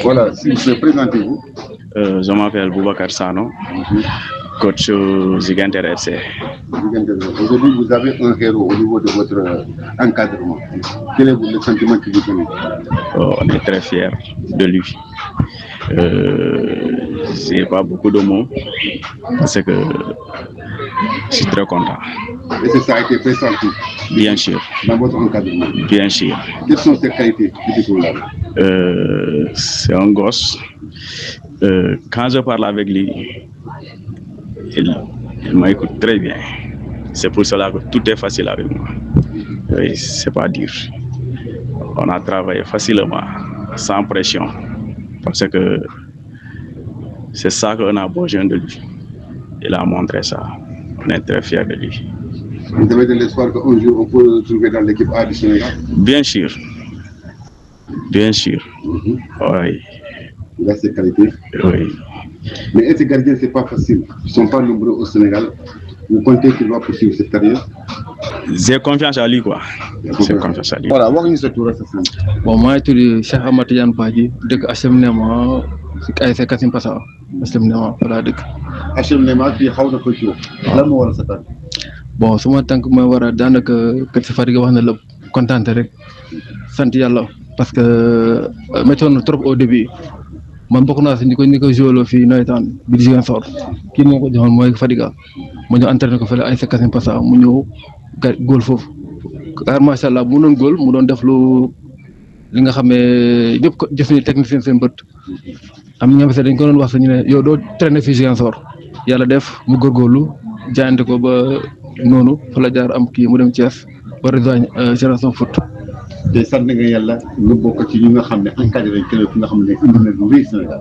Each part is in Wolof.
Voilà, s'il vous plaît, présentez-vous. Je m'appelle Boubacar Sano, coach Ziguinchor FC. Aujourd'hui, vous avez un héros au niveau de votre encadrement. Quel est le sentiment que vous donnez? On est très fiers de lui. J'ai pas beaucoup de mots parce que je suis très content. Est-ce que ça a été pressenti? Bien sûr. Dans votre encadrement? Bien sûr. Quelles sont ses qualités typiques? C'est un gosse. Quand je parle avec lui, il m'écoute très bien. C'est pour cela que tout est facile avec moi. Oui, c'est pas dur. On a travaillé facilement, sans pression, parce que c'est ça qu'on a besoin de lui. Il a montré ça. On est très fiers de lui. Vous avez de l'espoir qu'un jour on peut le trouver dans l'équipe A du Sénégal? Bien sûr. Bien sûr. Oui. Il a ses qualités. Oui. Mais être gardien, c'est pas facile. Ils ne sont pas nombreux au Sénégal. Vous comptez qu'il va poursuivre cette carrière? J'ai confiance à lui, quoi. J'ai confiance à lui. Voilà, wax ñu sa tur sa sant. Bon, maa ngi tudd Cheikh Ahmad Tidiane Badji dëkk HLM Néma si ASC Kassim Passa HLM Néma fa laa dëkk. HLM Néma fii xaw na ko ci lan moo war a sa tànk? Bon suma tànk mooy war a daanaka kër si Fatick wax na lépp kontaan rek sant yàlla parce que méttoon na trop au début man bokk naa si ni ko joué fii nawetaan bi di Ziguinchor kii moo ko joxoon mooy Fadiga ma ñëw entraîné ko fële ASC Kassim Passa mu ñëw góol foofu car macha allah mu doon góol mu doon def lu li nga xam ne ñëpp ko jëf ni technicien seen bët am ñoom sax dañ ko doon wax sax ñu ne yow doo traîné fii Ziguinchor yàlla def mu góorgóorlu jaayante ko ba noonu fa la jaar am kii mu dem Thiès ba rejoindre Génération Foot. te sant nga yàlla nga bokk ci ñi nga xam ne encadré nañ keneen fi nga xam ne indi na lu rëy Sénégal.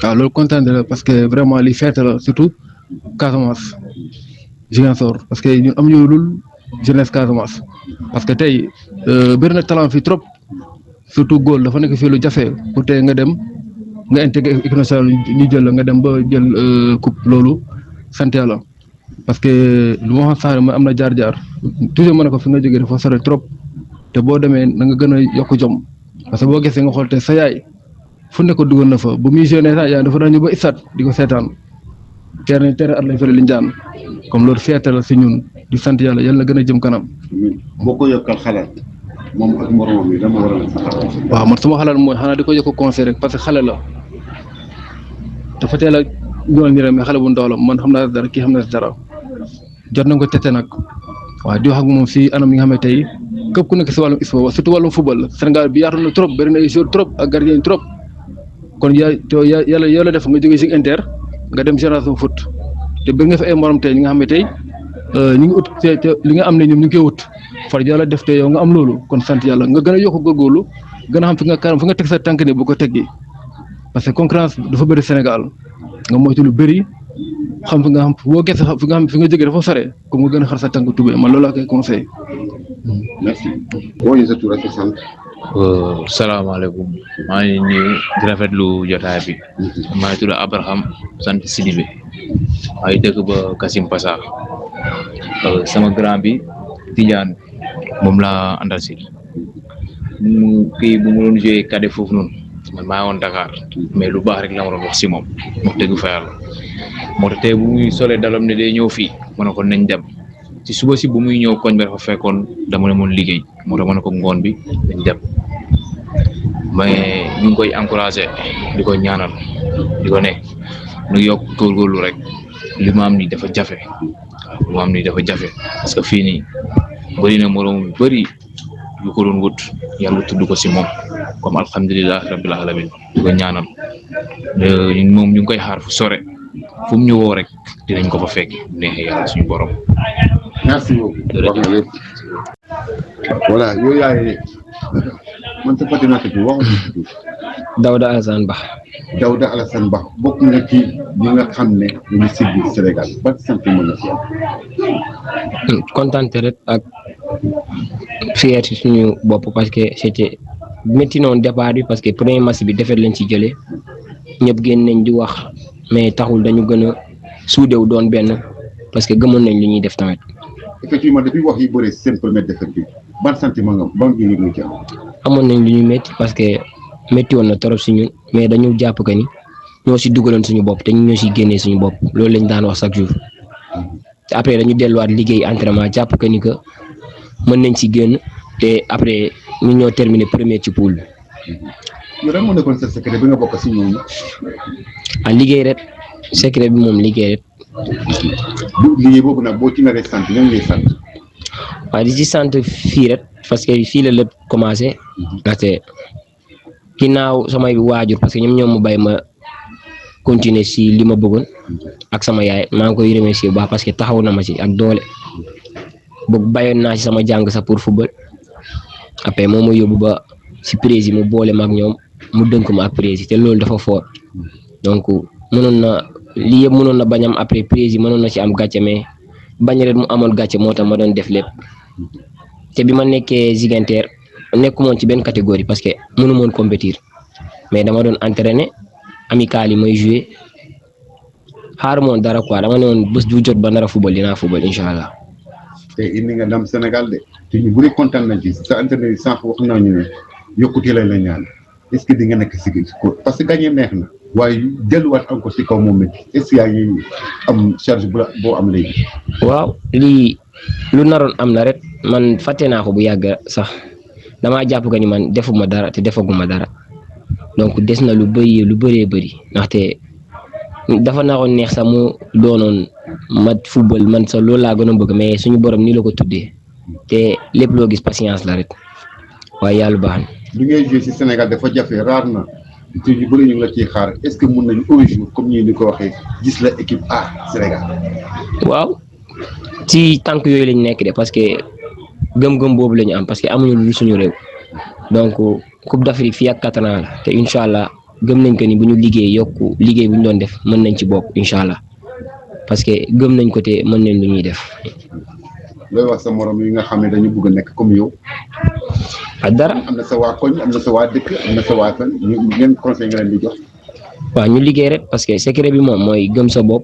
waaw loolu kontaan la parce que vraiment li fête la surtout Casamance Ziguinchor parce que ñun am ñu lul jeunesse Casamance parce que tey bëri na talent fii trop surtout góol dafa nekk fii lu jafe pour tey nga dem nga intégré équipe nationale ñu jël la nga dem ba jël coupe loolu sant yàlla parce que lu ma wax sax ma am na jaar-jaar toujours ma ne ko fi nga jógee dafa sore trop te boo demee na nga gën a yokk jom parce que boo gisee nga xool te sa yaay fu ne ko dugal na fa bu muy jeune sax yaay dafa daan ñu ba isat di ko seetaan terrain at lañ fële liñ daan comme loolu fierté la si ñun di sant yàlla yàlla na gën a jëm kanam. boo ko yokkal xalaat moom ak moromam yi dama war a sa xalaat. waaw man sama xalaat mooy xanaa di ko yokk conseil rek parce que xale la dafa teel a ñëwal nii rek mais xale bu ndaw la man xam naa dara kii xam na dara jot nañ ko tete nag waaw di wax ak moom si anam yi nga xam ne tey képp ku nekk si wàllum sport surtout wàllum football Sénégal bi yaatu na trop bëri na ay joueurs trop ak gardien trop kon yàlla def nga jógee si Inter nga dem Génération Foot te bëri nga fi ay morom tey ñi nga xam ne tey ñu ngi ut te li nga am ne ñoom ñu ngi koy ut far yàlla def te yow nga am loolu kon sant yàlla nga gën a yokk góorgóorlu gën a xam fi nga teg sa tànk ne bu ko teggi parce que concurrence dafa bëri Sénégal nga moytu lu bëri xam fi nga xam boo gëstoo fi nga xam fi nga jógee dafa sore comme nga gën a xar sa tànk tubé man loolu laa koy conseil. merci. boo ñu sa tur ak sa sant. salaamaaleykum maa ngi nuyu di rafetlu jotaay bi maa ngi tudd Abraham sant Sidibé maa ngi dëkk ba Kassim Passa sama grand bi Tidiane moom laa àndal si mu kii bu mu doon joué cadet foofu noonu man maa ngi woon Dakar mais lu baax rek la ma doon wax si moom wax dëgg fa yàlla moo tax tey bu muy solee dalam ne day ñëw fii ma ne ko nañ dem ci suba si bu muy ñëw koñ bi dafa fekkoon dama ne moon liggéey moo tax ma ne ko ngoon bi dañ dem mais ñu ngi koy encouragé di ko ñaanal di ko ne nu yokk góorgóorlu rek li ma am nii dafa jafe waaw li ma am nii dafa jafe parce que fii nii bëri na moroom yu bëri yu ko doon wut yàlla tudd ko si moom comme alhamdulilah rabbil alamin di ko ñaanal moom ñu ngi koy xaar fu sore fu mu ñu woo rek dinañ ko fa fekk neexee yàlla suñu borom. merci beaucoup. wax nga lépp. voilà yow yaay man sa pati natt bi waxuñu. Daouda Alassane Ba. Daouda Alassane Ba bokk nga ci ñi nga xam ne ñu ngi siggi Sénégal ban sentiment nga si am. Kontante rek ak fierté suñu bopp parce que c'était métti noonu départ bi parce que premier match bi défaite lañ ci jëlee ñëpp génn nañ di wax mais taxul dañu gën a suudewu doon benn parce que gëmoon nañ li ñuy def tamit. effectivement depuis wax yi bëri seen première défaite bi ban sentiment nga ban yëg nga ci am. amoon nañ lu ñu métti parce que métti woon na trop si ñun mais dañu jàpp que ni ñoo si dugaloon suñu bopp te ñu ñoo si génnee suñu bopp loolu lañ daan wax chaque jour te après dañu delluwaat liggéey entraînement jàpp que ni que mën nañ si génn te après ñu ñoo terminé premier ci poule bi. yow lan moo nekkoon sa secret bi nga bokk si ñooñu. liggéey rek secret bi moom liggéey rek. liggéey boobu nag boo ci naree sant ñoom ngay sant. waaye di ci sant fii rek parce que fii la lépp commencé ndaxte ginnaaw samay waajur parce que ñoom mu bay ma continuer si li ma bëggoon ak sama yaay maa ngi koy remercier bu baax parce que taxaw na ma ci ak doole bëgg bayoon naa ci sama jàng sax pour football après moo ma yóbbu ba si prési mu boole ma ak ñoom mu dënk ma ak prési te loolu dafa fort donc mënoon na lii yëpp mënoon na bañam après prési mënoon na ci am gàcce mais bañ rek mu amoon gàcce moo tax ma doon def lépp te bi ma nekkee Ziguinchor nekkumoon ci benn catégorie parce que mënu moon compétir mais dama doon entraîner amical yi may jouer xaarumoon dara quoi dama ne woon bés du jot ba nar a football dinaa football incha allah. te indi nga ndam Sénégal de te ñu bëri kontaan nañ ci sa entraîneur yi sànq wax naa ñu ne yokkute lañ la ñaan est-ce que di nga nekk si parce que gagné neex na waaye delluwaat encore si kaw moom métti est-ce que yaa ngi am charge boo am léegi. waaw lii lu naroon am na rek man fàtte naa ko bu yàgg sax damaa jàpp que ni man defuma dara te defaguma dara donc des na lu bëree bëri ndaxte dafa naroon neex sax mu doonoon mat football man sax loolu laa gën a bëgg mais suñu borom ni la ko tuddee te lépp loo gis patience la rek waaye yàlla baax na. li ngay joué si Sénégal dafa jafe raar na te ñu bëri ñu ngi la ciy xaar est-ce que mun nañu un jour comme ñii ni ko waxee gis la équipe A Sénégal. waaw ci tànk yooyu lañ nekk de parce que gëm-gëm boobu la ñu am parce que amuñu lu suñu réew donc Coupe d'Afrique fii ak 4 ans la te incha allah gëm nañ ko ni bu ñu yokku liggéey bu ñu doon def mën nañ ci bokk incha allah parce que gëm nañ ko te mën nañ lu ñuy def. looy wax sa morom yi nga xam ne dañu bëgg a nekk comme yow. dara am na sa waa koñ am na sa waa dëkk am na sa waa fan ñu ngeen conseil nga leen di jox. waaw ñu liggéey rek parce que secret bi moom mooy gëm sa bopp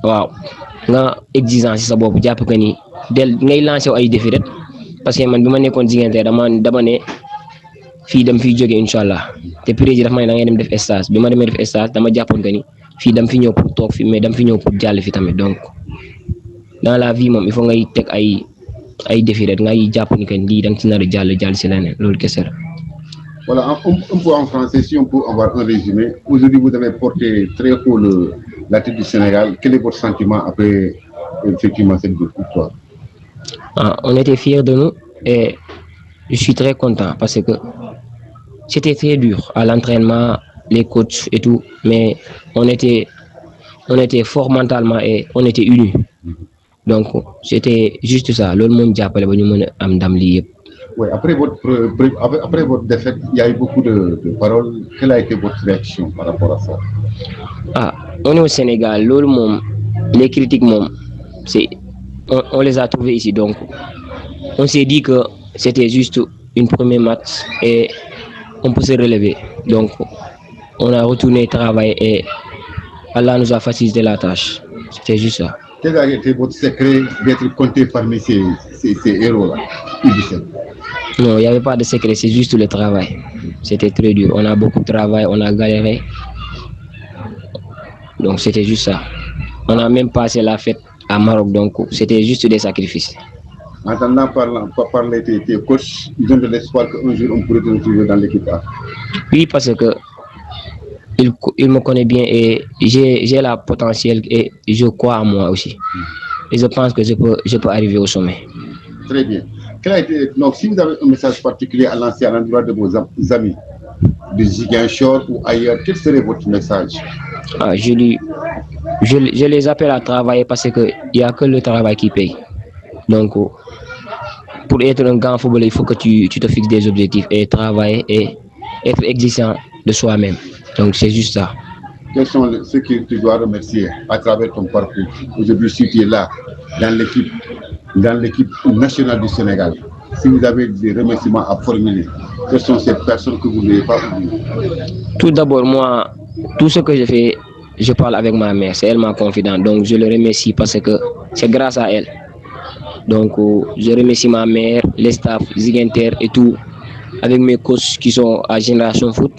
waaw nga exigence ci sa bopp jàpp que ni ngay lancer ay défi rek parce que man bi ma nekkoon Ziguinchor dama ne fii dem fiy jógee incha allah te président dafa ma ne da ngay dem def stage bi ma demee def stage dama jàppoon que ni fii dama fi ñëw pour toog fi mais dama fi ñëw pour jàll fi tamit donc dans la vie moom il faut ngay teg ay défi rek ngay jàpp ni que lii da nga ci nar a jàll si leneen loolu kese la. Voilà, un peu en français, si on peut avoir un résumé. Aujourd'hui, vous avez porté très haut la tête du Sénégal. Quel est votre sentiment après effectivement cette victoire? On était fiers de nous et je suis très content parce que c'était très dur à l'entraînement, les coachs et tout, mais on était fort mentalement et on était unis. Donc c'était juste ça. Loolu moom jàppale ba ñu mën a am ndam lii yëpp. Oui, après votre défaite, il y a eu beaucoup de paroles. Quelle a été votre réaction par rapport à ça? On est au Sénégal, les critiques, on les a trouvées ici. Donc, on s'est dit que c'était juste une première match et on peut se relever. Donc, on a retourné travailler et Allah nous a facilité la tâche. C'était juste ça. Quel a été votre secret d'être compté parmi ces héros-là? Non, il n'y avait pas de secret, c'est juste le travail. C'était très dur. On a beaucoup travaillé, on a galéré. Donc c'était juste ça. On a même passé la fête à Maroc, donc c'était juste des sacrifices. En attendant, parler tes coachs, ils ont de l'espoir qu'un jour on pourrait te retrouver dans l'équipe A. Oui, parce que il me connaît bien et j'ai la potentiel et je crois en moi aussi. Et je pense que je peux arriver au sommet. Très bien. Donc, si vous avez un message particulier à lancer à l'endroit de vos amis de Ziguinchor ou ailleurs, quel serait votre message? Je les appelle à travailler parce qu'il n'y a que le travail qui paye. Donc, pour être un grand footballeur, il faut que tu te fixes des objectifs et travailler et être exigeant de soi-même. Donc, c'est juste ça. Quels sont ceux que tu dois remercier à travers ton parcours? Aujourd'hui, si tu es là, dans l'équipe nationale du Sénégal, si vous avez des remerciements à formuler, quelles sont ces personnes que vous n'avez pas oubliées? Tout d'abord, moi, tout ce que je fais, je parle avec ma mère, c'est elle ma confidente, donc je le remercie parce que c'est grâce à elle. Donc, je remercie ma mère, les staffs, Ziguinchor et tout. avec mes coachs qui sont à Génération Foot.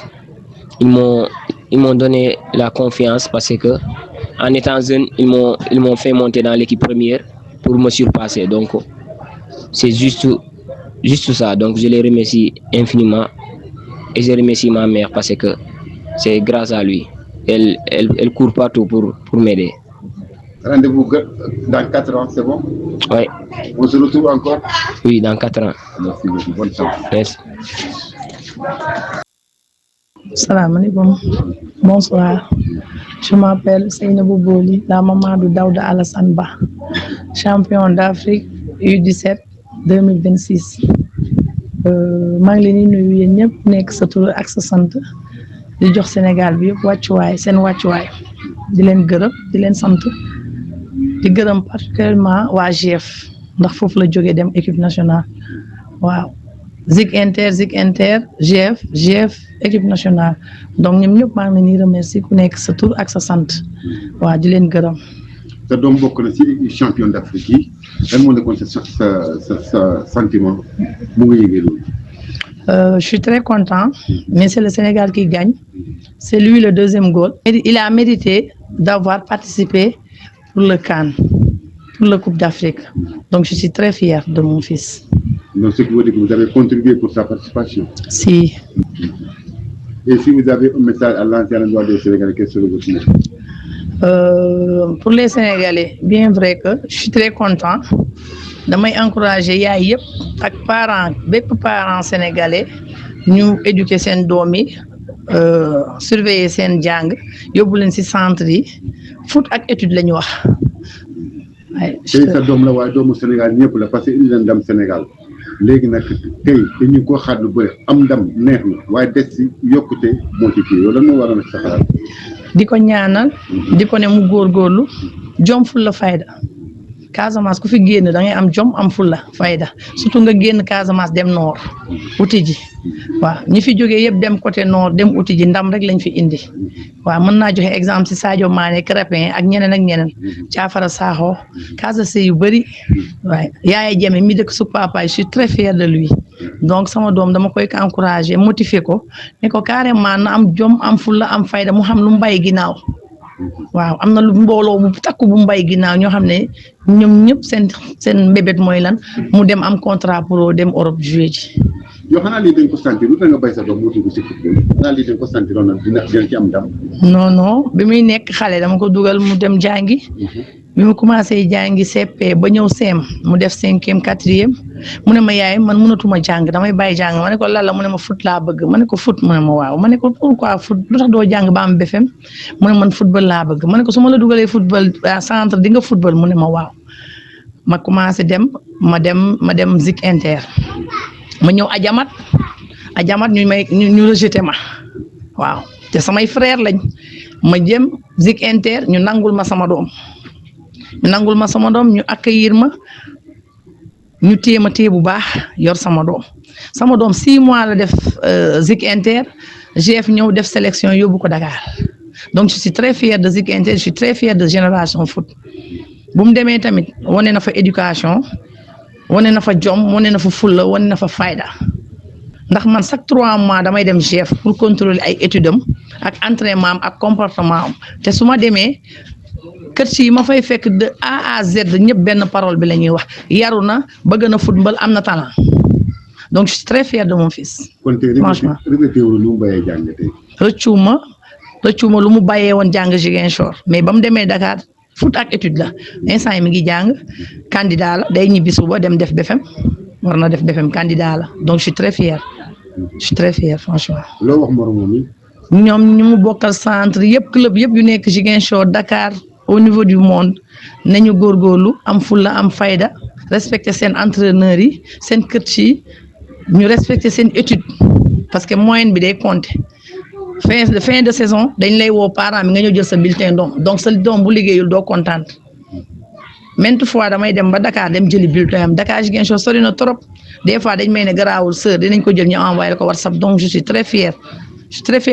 Ils m'ont donné la confiance parce que en étant jeune, ils m'ont fait monter dans l'équipe première pour me surpasser. Donc c'est juste ça. Donc je les remercie infiniment et je remercie ma mère parce que c'est grâce à lui. Elle court partout pour m'aider. Rendez-vous dans 4 ans, c'est bon? Oui. On se retrouve encore? Oui, dans 4 ans. Merci beaucoup. Bonne chance. Merci. Salam alaikum. Bonsoir. Je m'appelle Seynabou Boli, la maman de Daouda Alassane Ba, champion d'Afrique U17 2026. maa ngi leen di nuyu yéen ñëpp nekk sa tur ak sa sant di jox Sénégal bi yëpp wàccuwaay seen wàccuwaay di leen gërëm di leen sant di gërëm particulièrement waa GF ndax foofu la jógee dem équipe nationale waaw Zik Inter GF équipe nationale donc ñoom ñëpp maa ngi leen di remercier ku nekk sa tur ak sa sant waaw di leen gërëm. sa doom bokk na ci champion d'Afrique yi lan moo nekkoon sa sentiment mu ngi yëgee loolu. Je suis très content, mais c'est le Sénégal qui gagne. C'est lui le deuxième goal. Il a mérité d'avoir participé pour le CAN, pour la Coupe d'Afrique. Donc je suis très fière de mon fils. Donc ce qui veut dire que vous avez contribué pour sa participation. Si. Et si vous avez un message à lancer à l'endroit des Sénégalais, qu'est-ce que vous dites? Pour les Sénégalais, bien vrai que je suis très content. Damay encourager yaay yëpp ak bépp parent sénégalais ñu éduquer seen doom yi surveiller seen jàng yóbbu leen ci centre yi foot ak étude la ñu wax. tey sa doom la waaye doomu Sénégal ñëpp la parce que indi leen ndam Sénégal léegi nag tey dañu ko xaar lu bëri am ndam neex na waaye des ci yokkute moo ci kii yow lan moo war a nekk sa xalaat. di ko ñaanal di ko ne mu góorgóorlu jom ful la fayda. Casamance ku fi génn da ngay am jom am fulla fayda surtout nga génn Casamance dem nord uti ji waaw ñi fi jógee yëpp dem côté nord dem uti ji ndam rek lañ fi indi waaw mën naa joxe exemple ci Sadio Mané Crépin ak ñeneen Caafara Sakho Casamance yu bëri waaye Yaya Jammeh mi dëkk su papa je suis très fier de lui donc sama doom dama koy encourager motiver ko ne ko carrément na am jom am fulla am fayda mu xam lu mu bàyyi ginnaaw. waaw am na lu mbooloo bu takku bu mbay ginnaaw ñoo xam ne ñoom ñëpp seen mbébét mooy lan mu dem am contrat pour dem Europe jouer ji. yoo xanaa lii dañ ko sentir lu tax nga bay sa doom mu dugg si football xanaa lii dañ ko sentir loolu dina ci am ndam. non bi muy nekk xale dama ko dugal mu dem jàngi. bi mu commencé jàngi CP ba ñëw CM mu def 5e 4e mu ne ma yaay man mënatuma jàng damay bàyyi jàng ma ne ko lan la mu ne ma foot laa bëgg ma ne ko foot mu ne ma waaw ma ne ko pourquoi foot lu tax doo jàng ba am BFEM mu ne man football laa bëgg ma ne ko su ma la dugalee football centre di nga football mu ne ma waaw ma commencé ma dem Zik Inter ma ñëw ajamat ñu rejeté ma waaw te samay frère lañ ma jëm Zik Inter ñu nangul ma sama doom. ñu accueillir ma ñu téye ma téye bu baax yor sama doom 6 mois la def Zik Inter GF ñëw def sélection yóbbu ko Dakar donc je suis très fier de Zik Inter je suis très fier de Génération Foot bu mu demee tamit wane na fa éducation wane na fa jom wane na fa fulla wane na fa fayda ndax man chaque 3 mois damay dem GF pour contrôler ay études am ak entraînement am ak comportement am te su ma demee. kër ci ma fay fekk de A à Z ñëpp benn parole bi la ñuy wax yaru na bëgg na football am na talent donc je suis très fier de mon fils. franchement regretté wu lu mu bàyyee jàng tey. rëccuma lu mu bàyyee woon jàng Ziguinchor mais ba mu demee Dakar foot ak étude la instant yi mi ngi jàng candidat la day ñibbi suba dem def BFEM war na def BFEM candidat la donc je suis très fier franchement. loo wax moromam yi. ñoom ñu mu bokkal centre yëpp club yëpp yu nekk Ziguinchor Dakar. au niveau du monde nañu góorgóorlu am fulla am fayda respecter seen entraîneurs yi seen coach yi ñu respecter seen étude parce que moyenne bi day compter fin de saison dañ lay woo parent bi nga ñëw jël sa bulletin doom donc sa doom bu liggéeyul doo kontaan maintes fois damay dem ba Dakar dem jëli bulletin am Dakar Ziguinchor sori na trop des fois dañ may ne garaawul sœur dinañ ko jël ñu envoyé ko WhatsApp donc je suis très fier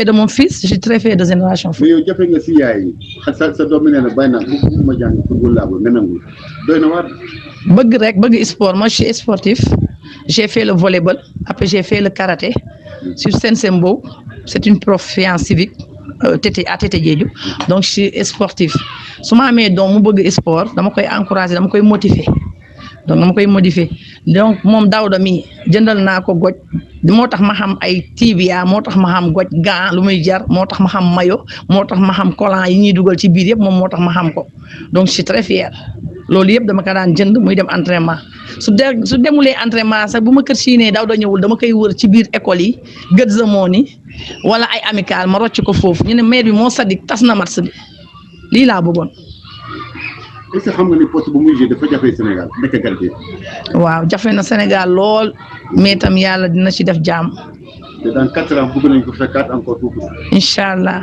de mon fils je suis très fier de Génération Foot. mais yow jafe nga si yaay sa doom mi nee na bàyyi naa bu ma jàng football laa bëgg nga nangu doy na waar. bëgg sport moi je suis sportif j'ai fait le volleyball après j'ai fait le karaté sur Sensembo c'est une prof science civique à Tété Diédhiou donc je suis sportif su ma amee doom mu bëgg sport dama koy encourager dama koy motiver donc moom Daouda mi jëndal naa ko goj moo tax ma xam ay tibia moo tax ma xam goj gant lu muy jar moo tax ma xam maillot moo tax ma xam collant yi ñuy dugal ci biir yëpp moom moo tax ma xam ko donc je suis très fier loolu yëpp dama ko daan jënd muy dem entraînement su demulee entraînement sax bu ma kër siinee Daouda ñëwul dama koy wër ci biir école yi gët zamoon yi wala ay amical ma rocc ko foofu ñu ne maire bi moo sadik tas na match bi lii laa bëggoon. est-ce que xam nga ni poste bu muy joué dafa jafe Sénégal nekk gardien. waaw jafe na Sénégal lool mais tam yàlla dina ci def jàmm. te dans 4 ans bëgg nañ ko fekkaat encore tout. incha allah.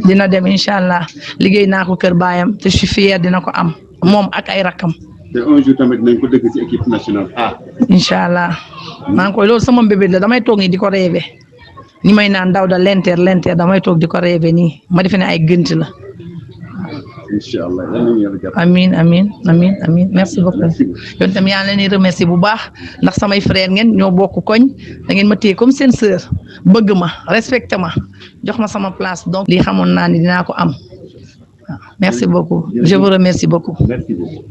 dina dem incha allah liggéey naa ko kër baayam te je suis fier dina ko am moom ak ay rakkam. te un jour tamit nañ ko dégg ci équipe nationale A. incha allah maa ngi koy loolu sama mbébét la damay toog nii di ko rêvé ni may naan Daouda l'Inter damay toog di ko rêvé nii ma defe ne ay gënt la. incha allah yal nañu yàlla jàpp. amiin merci beaucoup yow itam yaa leen di remercier bu baax ndax samay frère ngeen ñoo bokk koñ da ngeen ma téye comme seen sœur bëgg ma respecté ma jox ma sama place donc lii xamoon naa ni dinaa ko am waaw merci beaucoup je vous remercie beaucoup. Merci beaucoup.